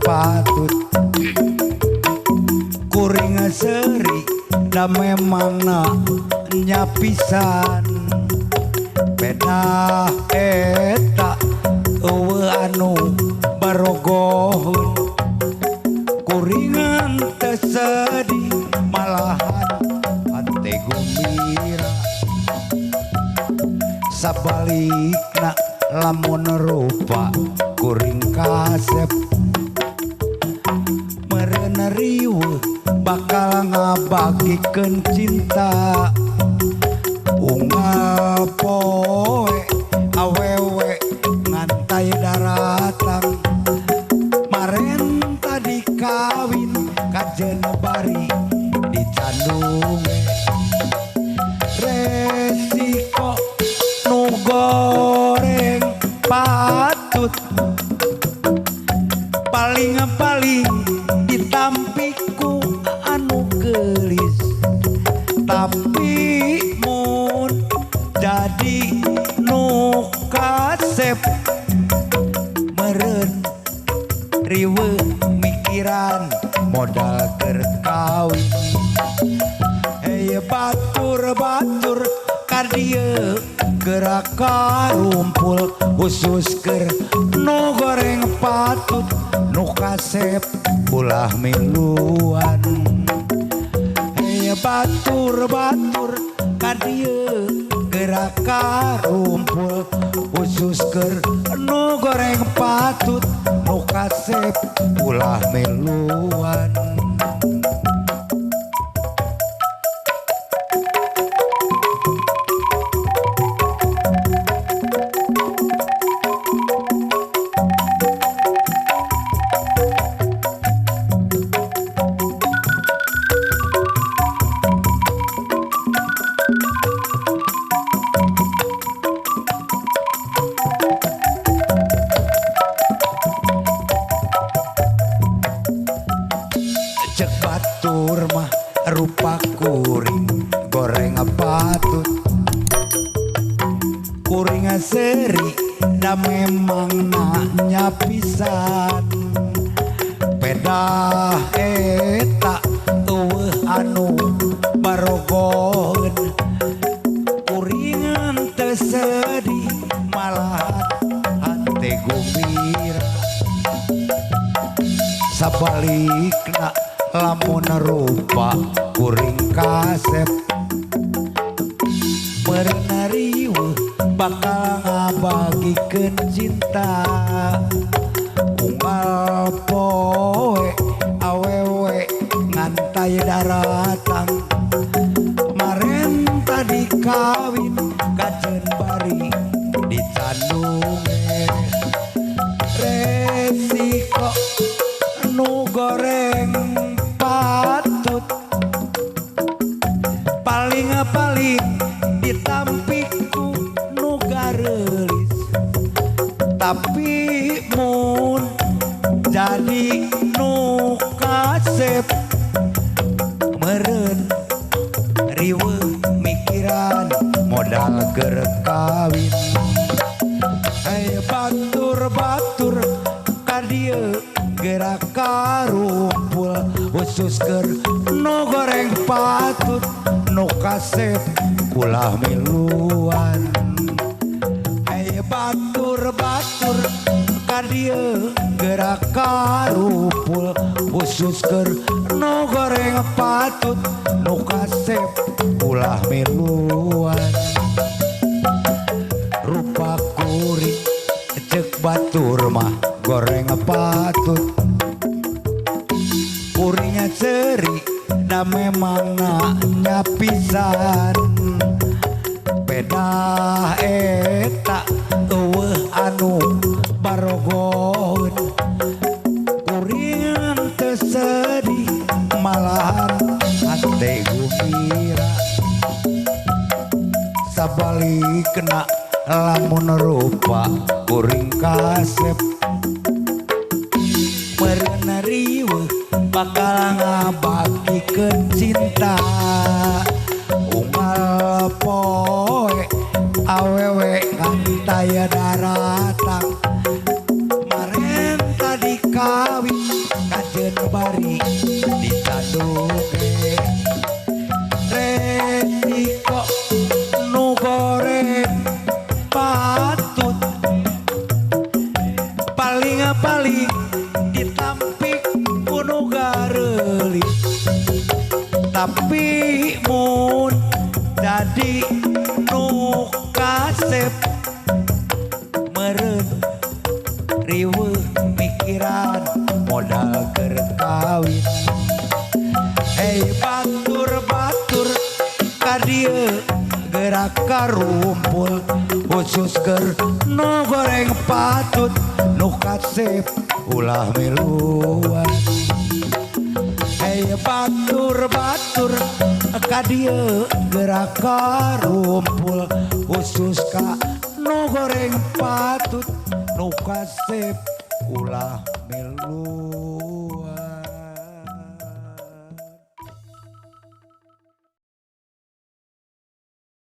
patut kuring seri da memang nyapisan beda eta eueuh anu barogohun kuringan teu sedih malahan hate gembira sabalikna lamun rupa kuring kasep meureun riweuh bakal ngabagikeun cinta unggal poe awewe ngantai daratang maren tadi kawin kajen bari di candung resiko nu goreng patut paling ditampiku anu gelis tapi mun jadi nu kasep meureun riweuh mikiran modal keur kawin hey batur ka dieu gerak karumpul khusus keur nu goreng patut nu kasep ulah miluan hey batur ka dieu gerak karumpul khusus keur nu goreng patut nu kasep ulah miluan cek batur mah rupa kuring goreng patut kuring seri da memang nyapisan beda eta eueuh anu barogoheun kuringan teu sedih malahan hate gembira sabalikna lamun rupa kuring kasep meureun riweuh bakal ngabagikeun cinta unggal poe awewe ngantai daratang maren tadi kawin kajen bari di candung resiko nu goreng patut paling ditampiku nu garelis tapi mun jadi nu kasep meureun riweuh mikiran modal keur kawin hey batur ka dieu gerak karumpul khusus keur nu goreng patut nu kasep ulah miluan hey batur ka dieu gerak karumpul khusus keur nu goreng patut nu kasep ulah miluan rupa kuring cek batur mah goreng patut kuringnya seri da memang nyapisan beda eta eueuh anu barogoheun kuringan teu sedih malahan hate gembira sabalikna lamun rupa kuring kasep meureun riweuh bakal ngabagikeun cinta unggal poe awewe ngantai daratang maren tadi kawin tapi mun jadi nu kasep meureun riweuh pikiran modal keur kawin. Hei batur-batur ka dieu gerak karumpul khusus keur nu goreng patut nu kasep ulah miluan. Hei batur-batur ka dieu gerak karumpul khusus ka nu goreng patut nu kasep ulah miluan.